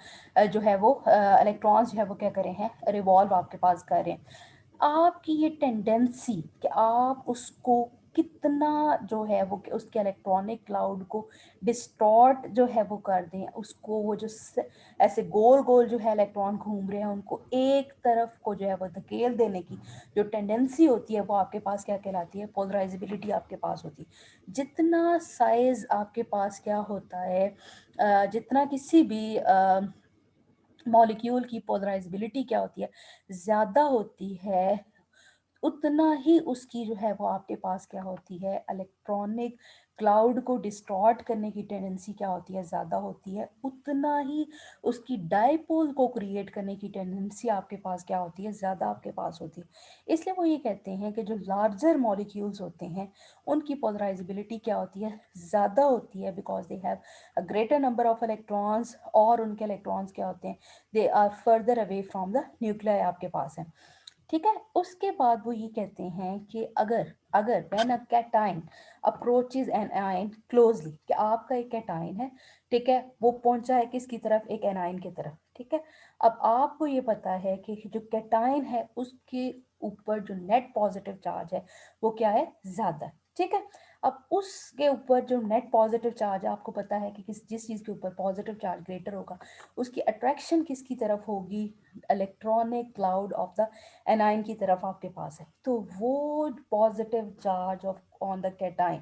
जो है वो इलेक्ट्रॉन्स जो है वो क्या कर रहे हैं, रिवॉल्व आपके पास कर रहे हैं। आपकी ये टेंडेंसी कि आप उसको कितना जो है वो कि उसके इलेक्ट्रॉनिक क्लाउड को डिस्टॉर्ट जो है वो कर दें, उसको वो जो ऐसे गोल गोल जो है इलेक्ट्रॉन घूम रहे हैं उनको एक तरफ को जो है वो धकेल देने की जो टेंडेंसी होती है वो आपके पास क्या कहलाती है, पोलराइजेबिलिटी आपके पास होती है। जितना साइज आपके पास क्या होता है, जितना किसी भी मॉलिक्यूल की पोलराइजेबिलिटी क्या होती है, ज़्यादा होती है, उतना ही उसकी जो है वो आपके पास क्या होती है, इलेक्ट्रॉनिक क्लाउड को डिस्टॉर्ट करने की टेंडेंसी क्या होती है, ज़्यादा होती है। उतना ही उसकी डायपोल को क्रिएट करने की टेंडेंसी आपके पास क्या होती है, ज़्यादा आपके पास होती है। इसलिए वो ये कहते हैं कि जो लार्जर मॉलिक्यूल्स होते हैं उनकी पोलराइजेबिलिटी क्या होती है, ज़्यादा होती है, because they have a greater number of electrons, और उनके इलेक्ट्रॉन्स क्या होते हैं, they are further away from the nuclei आपके पास है, ठीक है। उसके बाद वो ये कहते हैं कि अगर अगर when a cation approaches an ion closely, कि आपका एक कैटाइन है, ठीक है, वो पहुंचा है किसकी तरफ, एक एनाइन की तरफ, ठीक है। अब आपको ये पता है कि जो कैटाइन है उसके ऊपर जो नेट पॉजिटिव चार्ज है वो क्या है, ज्यादा, ठीक है। अब उसके ऊपर जो नेट पॉजिटिव चार्ज है, आपको पता है कि जिस चीज़ के ऊपर पॉजिटिव चार्ज ग्रेटर होगा उसकी अट्रैक्शन किसकी तरफ होगी, electronic cloud of the A9 की तरफ आपके पास है। तो वो positive charge of on the cation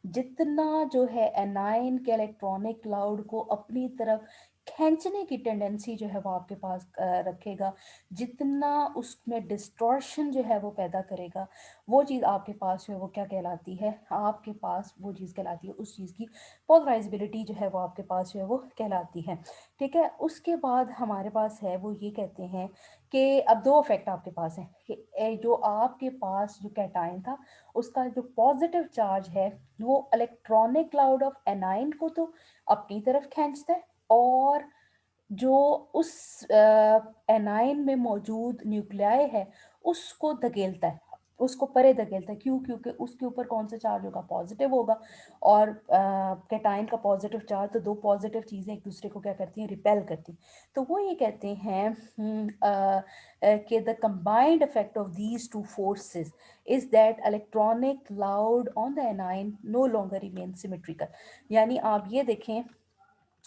जितना जो है एनाइन के इलेक्ट्रॉनिक क्लाउड को अपनी तरफ खींचने की टेंडेंसी जो है वो आपके पास रखेगा, जितना उसमें डिस्टॉर्शन जो है वो पैदा करेगा, वो चीज़ आपके पास जो है वो क्या कहलाती है, आपके पास वो चीज़ कहलाती है, उस चीज़ की पोलराइजेबिलिटी जो है वो आपके पास जो है वो कहलाती है, ठीक है। उसके बाद हमारे पास है वो ये कहते हैं कि अब दो इफेक्ट आपके पास हैं कि जो आपके पास जो कैटाइन था उसका जो पॉजिटिव चार्ज है वो इलेक्ट्रॉनिक क्लाउड ऑफ एनाइन को तो अपनी तरफ खींचता है, और जो उस एनाइन में मौजूद न्यूक्लियाई है उसको धकेलता है, उसको परे धकेलता है। क्यों? क्योंकि उसके ऊपर कौन सा चार्ज होगा, पॉजिटिव होगा, और कैटाइन का पॉजिटिव चार्ज, तो दो पॉजिटिव चीज़ें एक दूसरे को क्या करती हैं, रिपेल करती हैं। तो वो ये कहते हैं कि the combined effect of these two forces is that electronic cloud on the anion no longer remain symmetrical. यानी आप ये देखें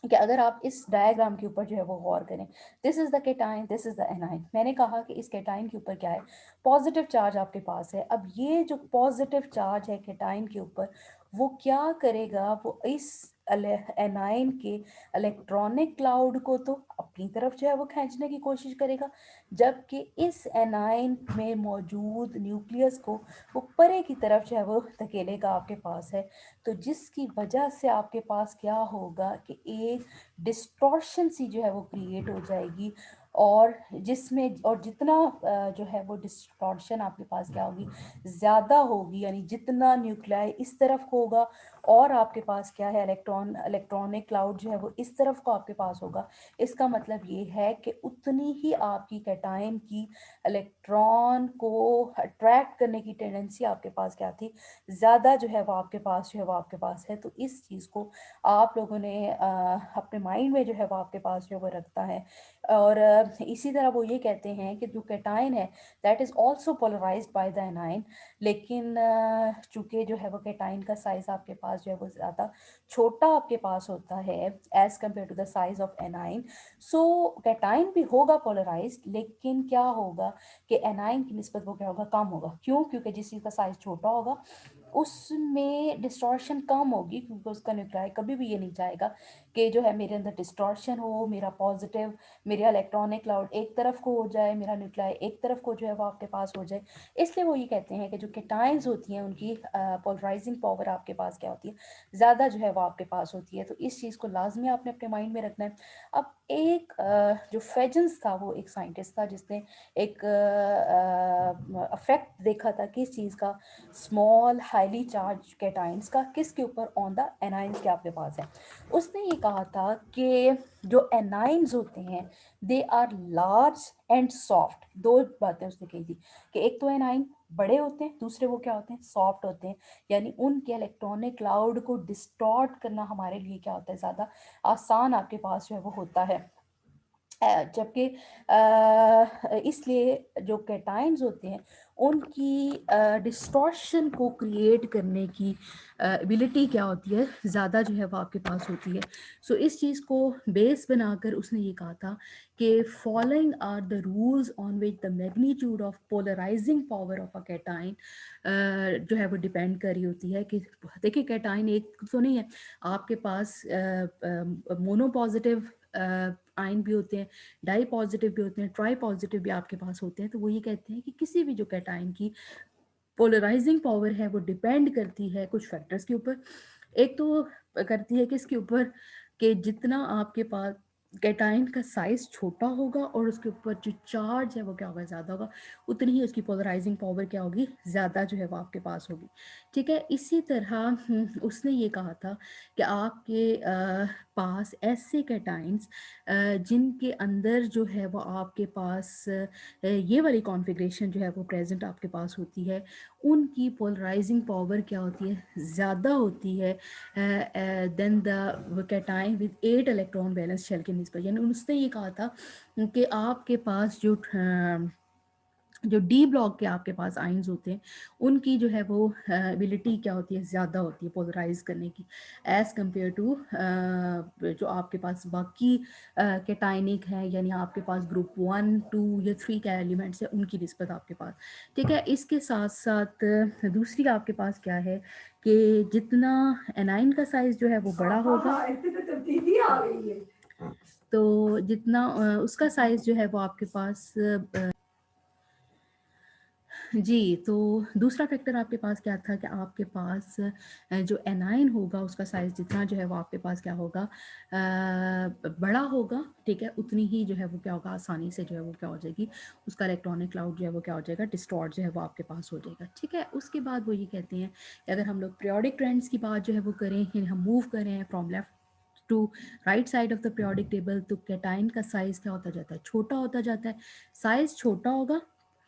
कि अगर आप इस डायग्राम के ऊपर जो है वो गौर करें, this is the cation, this is the A9, मैंने कहा कि इस केटाइन के ऊपर क्या है, पॉजिटिव चार्ज आपके पास है। अब ये जो पॉजिटिव चार्ज है केटाइन के ऊपर वो क्या करेगा, वो इस एनाइन के इलेक्ट्रॉनिक क्लाउड को तो अपनी तरफ जो है वो खींचने की कोशिश करेगा, जबकि इस एनाइन में मौजूद न्यूक्लियस को वो परे की तरफ जो है वो धकेलेगा आपके पास है। तो जिसकी वजह से आपके पास क्या होगा कि एक डिस्टॉर्शन सी जो है वो क्रिएट हो जाएगी, और जिसमें और जितना जो है वो डिस्टॉर्शन आपके पास क्या होगी, ज़्यादा होगी, यानी जितना न्यूक्लियाई इस तरफ को होगा और आपके पास क्या है इलेक्ट्रॉनिक क्लाउड जो है वो इस तरफ को आपके पास होगा, इसका मतलब ये है कि उतनी ही आपकी कैटायन की इलेक्ट्रॉन को अट्रैक्ट करने की टेंडेंसी आपके पास क्या थी, ज़्यादा जो है वो आपके पास जो है वो आपके पास है। तो इस चीज़ को आप लोगों ने अपने माइंड में जो है वो आपके पास जो है वो रखता है। और इसी तरह वो ये कहते हैं कि जो कैटायन है that is also polarized by the anion, लेकिन चूंकि जो है वो कैटायन का साइज आपके पास जो है वो ज़्यादा छोटा आपके पास होता है as compare to the size of anion, so cation भी होगा पोलराइज्ड, लेकिन क्या होगा कि एनाइन की निस्बत वो क्या होगा, कम होगा। क्यों? क्योंकि जिस चीज़ का साइज छोटा होगा उसमें डिस्टॉर्शन कम होगी, क्योंकि उसका न्यूक्लियाई कभी भी ये नहीं चाहेगा कि जो है मेरे अंदर डिस्टॉर्शन हो, मेरा पॉजिटिव, मेरा इलेक्ट्रॉनिक क्लाउड एक तरफ को हो जाए, मेरा न्यूक्लियाई एक तरफ को जो है वो आपके पास हो जाए। इसलिए वो ये कहते हैं कि जो कैटायंस होती हैं उनकी पोलराइजिंग पावर आपके पास क्या होती है, ज़्यादा जो है वो आपके पास होती है। तो इस चीज़ को लाजमी आपने अपने माइंड में रखना है। अब एक जो फेजन्स था वो एक साइंटिस्ट था जिसने एक अफेक्ट देखा था किस चीज़ का, स्मॉल हाईली चार्ज कैटाइंस का, किसके ऊपर, ऑन द एनाइंस के आपके पास है। उसने ये कहा था कि जो एनाइंस होते हैं they are large and soft. दो बातें उसने कही थी कि एक तो एनाइन बड़े होते हैं, दूसरे वो क्या होते हैं, सॉफ्ट होते हैं, यानी उनके इलेक्ट्रॉनिक क्लाउड को डिस्टॉर्ट करना हमारे लिए क्या होता है, ज़्यादा आसान आपके पास जो है वो होता है। जबकि इसलिए जो कैटायंस होते हैं उनकी डिस्टॉर्शन को क्रिएट करने की एबिलिटी क्या होती है, ज़्यादा जो है वो आपके पास होती है। सो इस चीज़ को बेस बनाकर उसने ये कहा था कि following are the rules on which the magnitude of polarizing power of a cation जो है वो डिपेंड कर रही होती है। कि देखिए कैटाइन एक तो नहीं है, आपके पास मोनो पॉजिटिव आयन भी होते हैं, डाई पॉजिटिव भी होते हैं, ट्राई पॉजिटिव भी आपके पास होते हैं। तो वो ये कहते हैं कि किसी भी जो कैटायन की पोलराइजिंग पावर है वो डिपेंड करती है कुछ फैक्टर्स के ऊपर। एक तो करती है किसके ऊपर, कि जितना आपके पास कैटायन का साइज छोटा होगा और उसके ऊपर जो चार्ज है वो क्या होगा, ज़्यादा होगा, उतनी ही उसकी पोलराइजिंग पावर क्या होगी, ज़्यादा जो है वो आपके पास होगी। ठीक है, इसी तरह उसने ये कहा था कि आपके पास ऐसे कैटाइंस जिनके अंदर जो है वो आपके पास ये वाली कॉन्फ़िगरेशन जो है वो प्रेजेंट आपके पास होती है, उनकी पोलराइजिंग पावर क्या होती है, ज़्यादा होती है than the cation with 8 electron valence shell के निस्बत। यानी उसने ये कहा था कि आपके पास जो डी ब्लॉक के आपके पास आइंस होते हैं उनकी जो है वो एबिलिटी क्या होती है, ज़्यादा होती है पोलराइज करने की, एज़ कम्पेयर टू जो आपके पास बाकी कैटाइनिक है, यानी आपके पास ग्रुप 1, 2 या 3 के एलिमेंट्स है उनकी निस्बत आपके पास। ठीक है, इसके साथ साथ दूसरी आपके पास क्या है कि जितना एनाइन का साइज जो है वो बड़ा होगा, तो जितना उसका साइज जो है वो आपके पास जी, तो दूसरा फैक्टर आपके पास क्या था कि आपके पास जो एनाइन होगा उसका साइज़ जितना जो है वो आपके पास क्या होगा, बड़ा होगा। ठीक है, उतनी ही जो है वो क्या होगा, आसानी से जो है वो क्या हो जाएगी, उसका इलेक्ट्रॉनिक क्लाउड जो है वो क्या हो जाएगा, डिस्टॉर्ट जो है वो आपके पास हो जाएगा। ठीक है, उसके बाद वो ये कहते हैं कि अगर हम लोग पीरियोडिक ट्रेंड्स की बात जो है वो करें, यानी हम मूव करें from left to right side of the periodic table, तो कैटाइन का साइज़ क्या होता जाता है, छोटा होता जाता है। साइज़ छोटा होगा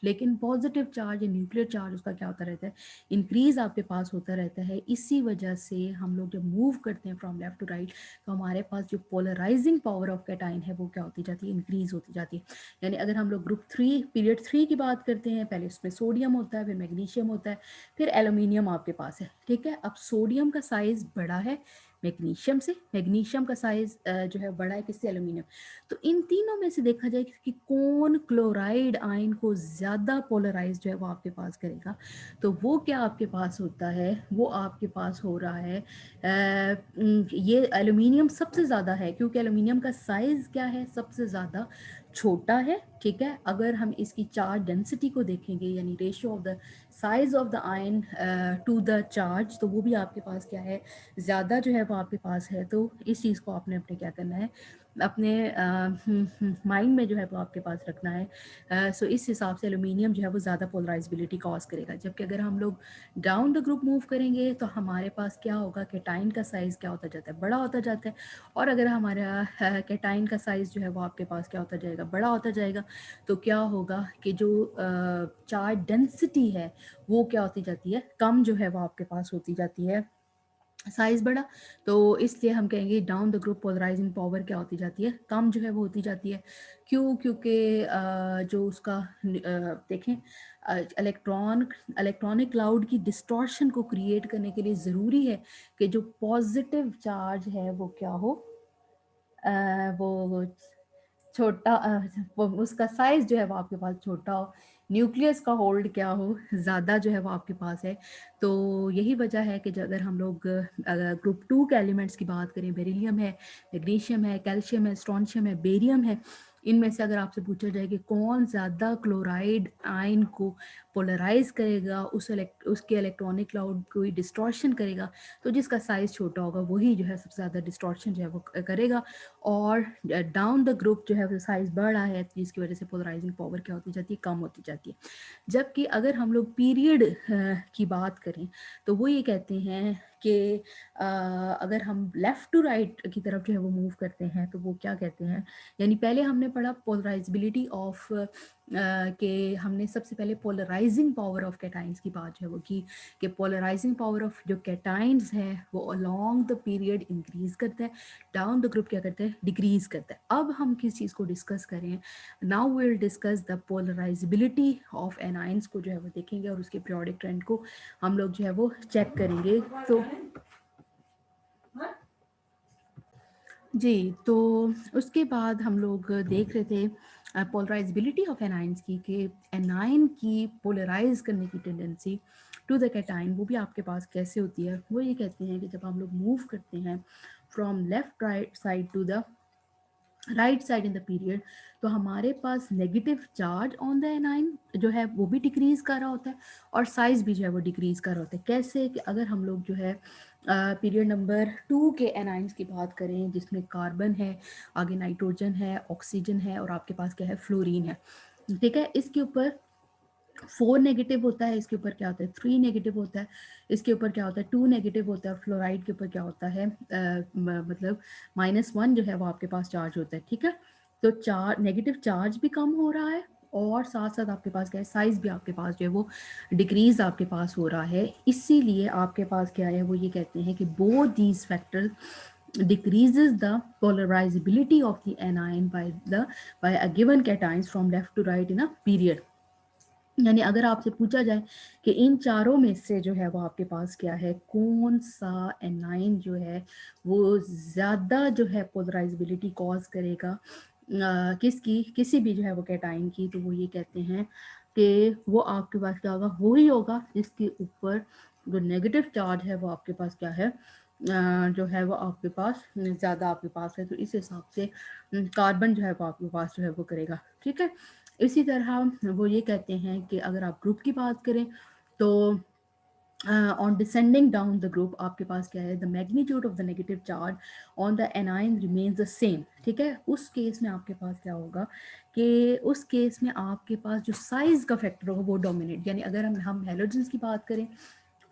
लेकिन पॉजिटिव चार्ज या न्यूक्लियर चार्ज उसका क्या होता रहता है, इंक्रीज आपके पास होता रहता है। इसी वजह से हम लोग जब मूव करते हैं फ्रॉम लेफ्ट टू राइट, तो हमारे पास जो पोलराइजिंग पावर ऑफ कैटाइन है वो क्या होती जाती है, इंक्रीज होती जाती है। यानी अगर हम लोग ग्रुप 3 पीरियड 3 की बात करते हैं, पहले उसमें सोडियम होता है, फिर मैग्नीशियम होता है, फिर एल्यूमिनियम आपके पास है। ठीक है, अब सोडियम का साइज बड़ा है मैग्नीशियम से, मैग्नीशियम का साइज जो है बड़ा है किससे, एल्यूमिनियम। तो इन तीनों में से देखा जाए कि कौन क्लोराइड आयन को ज़्यादा पोलराइज जो है वो आपके पास करेगा, तो वो क्या आपके पास होता है, वो आपके पास हो रहा है ये एल्यूमिनियम सबसे ज़्यादा है, क्योंकि एल्यूमिनियम का साइज़ क्या है, सबसे ज़्यादा छोटा है। ठीक है, अगर हम इसकी चार्ज डेंसिटी को देखेंगे, यानी ratio of the size of the ion to the charge, तो वो भी आपके पास क्या है, ज़्यादा जो है वो आपके पास है। तो इस चीज़ को आपने अपने क्या करना है, अपने माइंड में जो है वो आपके पास रखना है। सो इस हिसाब से एल्यूमिनियम जो है वो ज़्यादा पोलराइजेबिलिटी कॉज करेगा, जबकि अगर हम लोग डाउन द ग्रुप मूव करेंगे तो हमारे पास क्या होगा, कैटाइन का साइज़ क्या होता जाता है, बड़ा होता जाता है। और अगर हमारा कैटाइन का साइज़ जो है वो आपके पास क्या होता जाएगा, बड़ा होता जाएगा, तो क्या होगा कि जो चार्ज डेंसिटी है वो क्या होती जाती है, कम जो है वो आपके पास होती जाती है, साइज बड़ा। तो इसलिए हम कहेंगे down the group polarizing power क्या होती जाती है, कम जो है वो होती जाती है। क्यों? क्योंकि जो उसका देखें, इलेक्ट्रॉनिक क्लाउड की डिस्टॉर्शन को क्रिएट करने के लिए ज़रूरी है कि जो पॉजिटिव चार्ज है वो क्या हो, वो छोटा, वो उसका साइज जो है वो आपके पास छोटा हो, न्यूक्लियस का होल्ड क्या हो, ज़्यादा जो है वो आपके पास है। तो यही वजह है कि अगर हम लोग अगर ग्रुप 2 के एलिमेंट्स की बात करें, बेरिलियम है, मैग्नीशियम है, कैल्शियम है, स्ट्रोंशियम है, बेरियम है, इनमें से अगर आपसे पूछा जाए कि कौन ज़्यादा क्लोराइड आयन को पोलराइज करेगा, उसके इलेक्ट्रॉनिक क्लाउड को डिस्टॉर्शन करेगा, तो जिसका साइज़ छोटा होगा वही जो है सबसे ज़्यादा डिस्टॉर्शन जो है वो करेगा। और डाउन द ग्रुप जो है वो साइज़ बढ़ा है, जिसकी वजह से पोलराइजिंग पावर क्या होती जाती है, कम होती जाती है। जबकि अगर हम लोग पीरियड की बात करें तो वो ये कहते हैं कि अगर हम लेफ़्ट टू राइट की तरफ जो है वो मूव करते हैं तो वो क्या कहते हैं, यानी पहले हमने पढ़ा पोलराइजेबिलिटी ऑफ कि हमने सबसे पहले पोलराइजिंग पावर ऑफ कैटाइंस की बात जो है वो की, कि पोलराइजिंग पावर ऑफ जो कैटाइंस है वो अलोंग द पीरियड इंक्रीज करता है, डाउन द ग्रुप क्या करता है, डिक्रीज करता है। अब हम किस चीज़ को डिस्कस करें, now we will discuss the polarizability of anions को जो है वो देखेंगे और उसके पीरियोडिक ट्रेंड को हम लोग जो है वो चेक करेंगे। तो जी, तो उसके बाद हम लोग देख रहे थे पोलराइजेबिलिटी ऑफ एनाइंस की, कि एनाइन की पोलराइज करने की टेंडेंसी टू द कैटाइन वो भी आपके पास कैसे होती है। वो ये कहते हैं कि जब हम लोग मूव करते हैं from left right side to the right side in the period, तो हमारे पास negative charge on the anion जो है वो भी डिक्रीज कर रहा होता है और साइज भी जो है वो डिक्रीज कर रहा होता है। कैसे? कि अगर हम लोग जो है पीरियड नंबर 2 के एनाइंस की बात करें, जिसमें कार्बन है, आगे नाइट्रोजन है, ऑक्सीजन है और आपके पास क्या है, फ्लोरीन है, ठीक है। इसके ऊपर 4 नेगेटिव होता है, इसके ऊपर क्या होता है 3 नेगेटिव होता है, इसके ऊपर क्या होता है 2 नेगेटिव होता है, और फ्लोराइड के ऊपर क्या होता है मतलब -1 जो है वो आपके पास चार्ज होता है, ठीक है। तो नेगेटिव चार्ज भी कम हो रहा है और साथ साथ आपके पास क्या है, साइज भी आपके पास जो है वो डिक्रीज आपके पास हो रहा है। इसीलिए आपके पास क्या है, वो ये कहते हैं कि both these factor decreases the polarizability of the anion by a given cations from left to right in a period। यानी अगर आपसे पूछा जाए कि इन चारों में से जो है वो आपके पास क्या है, कौन सा एनाइन जो है वो ज़्यादा जो है पोलराइजेबिलिटी कॉज करेगा किसकी, किसी भी जो है वो कैटाइन की, तो वो ये कहते हैं कि वो आपके पास क्या होगा, वो ही होगा जिसके ऊपर जो नेगेटिव चार्ज है वो आपके पास क्या है, जो है वो आपके पास ज़्यादा आपके पास है। तो इस हिसाब से कार्बन जो है वो आपके पास जो है वो करेगा, ठीक है। इसी तरह वो ये कहते हैं कि अगर आप ग्रुप की बात करें तो on descending down the group आपके पास क्या है, the magnitude of the negative charge on the A9 remains the same, ठीक है। उस केस में आपके पास क्या होगा कि उस केस में आपके पास जो साइज का फैक्टर होगा वो डोमिनेट, यानी अगर हम हैलोजेंस की बात करें,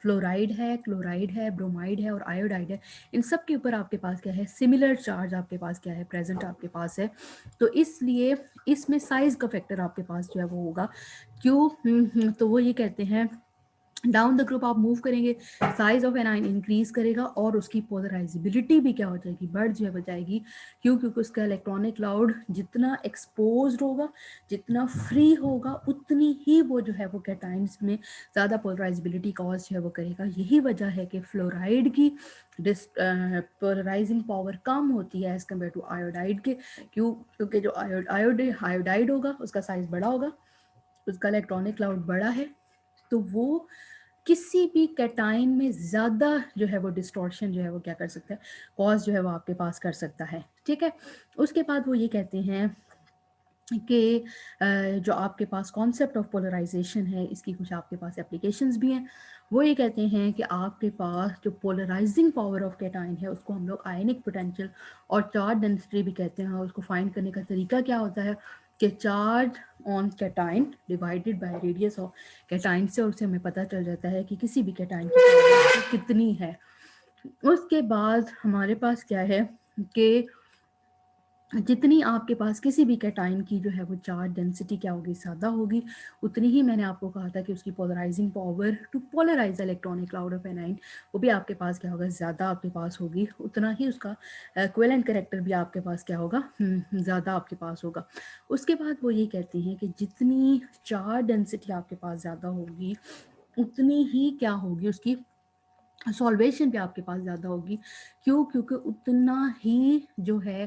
फ्लोराइड है, क्लोराइड है, ब्रोमाइड है और आयोडाइड है, इन सब के ऊपर आपके पास क्या है, सिमिलर चार्ज आपके पास क्या है, प्रेजेंट आपके पास है। तो इसलिए इसमें साइज का फैक्टर आपके पास जो है वो होगा। क्यों? तो वो ये कहते हैं डाउन द ग्रुप आप मूव करेंगे, साइज ऑफ एनाइन इंक्रीज करेगा और उसकी पोलराइजेबिलिटी भी क्या हो जाएगी, बढ़ जो है जाएगी। क्यों? क्योंकि उसका इलेक्ट्रॉनिक क्लाउड जितना एक्सपोज्ड होगा, जितना फ्री होगा, उतनी ही वो जो है वो कैटाइन्स में ज़्यादा पोलराइजेबिलिटी कॉज जो है वो करेगा। यही वजह है कि फ्लोराइड की पोलराइजिंग पावर कम होती है एज कम्पेयर टू आयोडाइड के। क्यों? क्योंकि जो आयोडाइड होगा उसका साइज बड़ा होगा, उसका इलेक्ट्रॉनिक क्लाउड बड़ा है, तो वो किसी भी कैटाइन में ज़्यादा जो है वो डिस्टॉर्शन जो है वो क्या कर सकता है, कॉज जो है वो आपके पास कर सकता है, ठीक है। उसके बाद वो ये कहते हैं कि जो आपके पास कॉन्सेप्ट ऑफ पोलराइजेशन है, इसकी कुछ आपके पास एप्लीकेशंस भी हैं वो ये कहते हैं कि आपके पास जो पोलराइजिंग पावर ऑफ कैटाइन है उसको हम लोग आयनिक पोटेंशियल और चार्ज डेंसिटी भी कहते हैं, और उसको फाइंड करने का तरीका क्या होता है कि charge on cation divided by radius of cation से, और उससे हमें पता चल जाता है कि किसी भी कैटाइन की पावर कितनी है। उसके बाद हमारे पास क्या है कि जितनी आपके पास किसी भी कैटाइन की जो है वो चार्ज डेंसिटी क्या होगी, ज़्यादा होगी, उतनी ही मैंने आपको कहा था कि उसकी polarizing power to polarize electronic cloud of anion वो भी आपके पास क्या होगा, ज़्यादा आपके पास होगी, उतना ही उसका इक्विवेलेंट कैरेक्टर भी आपके पास क्या होगा, ज़्यादा आपके पास होगा। उसके बाद वो ये कहते हैं कि जितनी चार्ज डेंसिटी आपके पास ज़्यादा होगी उतनी ही क्या होगी, उसकी सॉल्वेशन भी आपके पास ज़्यादा होगी। क्यों? क्योंकि उतना ही जो है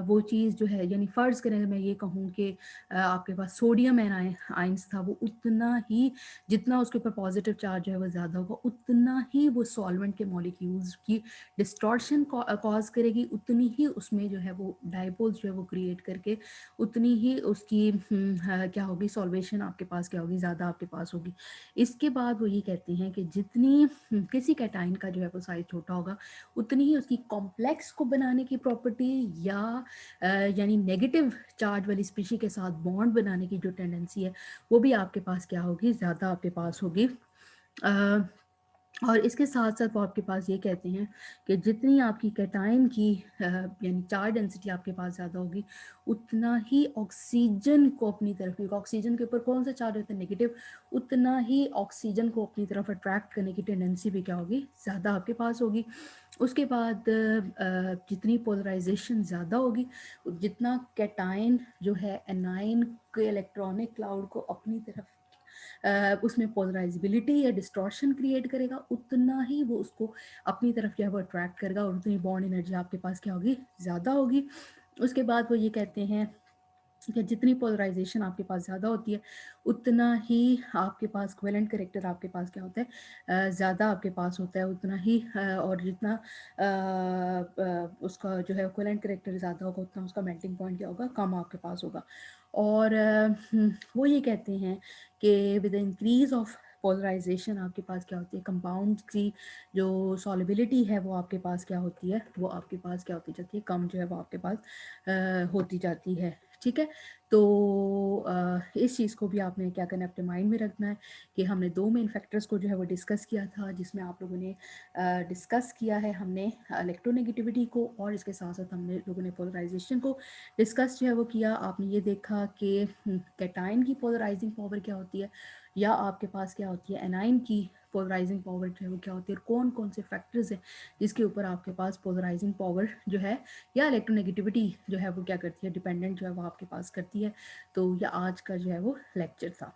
वो चीज़ जो है, यानी फ़र्ज़ करें मैं ये कहूँ कि आपके पास सोडियम आयंस था, वो उतना ही जितना उसके ऊपर पॉजिटिव चार्ज है वो ज़्यादा होगा, उतना ही वो सॉल्वेंट के मॉलिक्यूल्स की डिस्टॉर्शन कॉज करेगी, उतनी ही उसमें जो है वो डायपोल्स जो है वो क्रिएट करके उतनी ही उसकी क्या होगी, सॉल्वेशन आपके पास क्या होगी, ज़्यादा आपके पास होगी। इसके बाद वो ये कहते हैं कि जितनी किसी कैटाइन का जो है वो साइज छोटा होगा उतनी ही उसकी कॉम्प्लेक्स को बनाने की प्रॉपर्टी या यानी नेगेटिव चार्ज वाली स्पीशी के साथ बॉन्ड बनाने की जो टेंडेंसी है वो भी आपके पास क्या होगी, ज़्यादा आपके पास होगी। और इसके साथ साथ वो आपके पास ये कहते हैं कि जितनी आपकी कैटाइन की यानी चार्ज डेंसिटी आपके पास ज़्यादा होगी उतना ही ऑक्सीजन को अपनी तरफ, क्योंकि ऑक्सीजन के ऊपर कौन सा चार्ज होता है, नेगेटिव, उतना ही ऑक्सीजन को अपनी तरफ अट्रैक्ट करने की टेंडेंसी भी क्या होगी, ज़्यादा आपके पास होगी। उसके बाद जितनी पोलराइजेशन ज़्यादा होगी जितना कैटाइन जो है एनाइन के इलेक्ट्रॉनिक क्लाउड को अपनी तरफ उसमें पोलराइजेबिलिटी या डिस्टॉर्शन क्रिएट करेगा, उतना ही वो उसको अपनी तरफ जो है वो अट्रैक्ट करेगा और उतनी बॉन्ड एनर्जी आपके पास क्या होगी, ज़्यादा होगी। उसके बाद वो ये कहते हैं कि जितनी पोलराइजेशन आपके पास ज़्यादा होती है उतना ही आपके पास कोवेलेंट करेक्टर आपके पास क्या होता है, ज़्यादा आपके पास होता है, उतना ही और जितना उसका जो है कोवेलेंट करेक्टर ज़्यादा होगा उतना उसका मेल्टिंग पॉइंट क्या होगा, कम आपके पास होगा। और वो ये कहते हैं कि with the increase of polarization आपके पास क्या होती है, कंपाउंड की जो सॉलिबिलिटी है वो आपके पास क्या होती है, वो आपके पास क्या होती जाती है, कम जो है वो आपके पास होती जाती है। ठीक है, तो इस चीज़ को भी आपने क्या करना है, अपने माइंड में रखना है कि हमने दो मेन फैक्टर्स को जो है वो डिस्कस किया था, जिसमें आप लोगों ने डिस्कस किया है हमने इलेक्ट्रोनेगेटिविटी को, और इसके साथ साथ हमने लोगों ने पोलराइजेशन को डिस्कस जो है वो किया। आपने ये देखा कि कैटाइन की पोलराइजिंग पावर क्या होती है या आपके पास क्या होती है एनाइन की पोलराइजिंग पावर जो है वो क्या होती है, और कौन कौन से फैक्टर्स हैं जिसके ऊपर आपके पास पोलराइजिंग पावर जो है या इलेक्ट्रोनेगेटिविटी जो है वो क्या करती है, डिपेंडेंट जो है वो आपके पास करती है। तो यह आज का जो है वो लेक्चर था।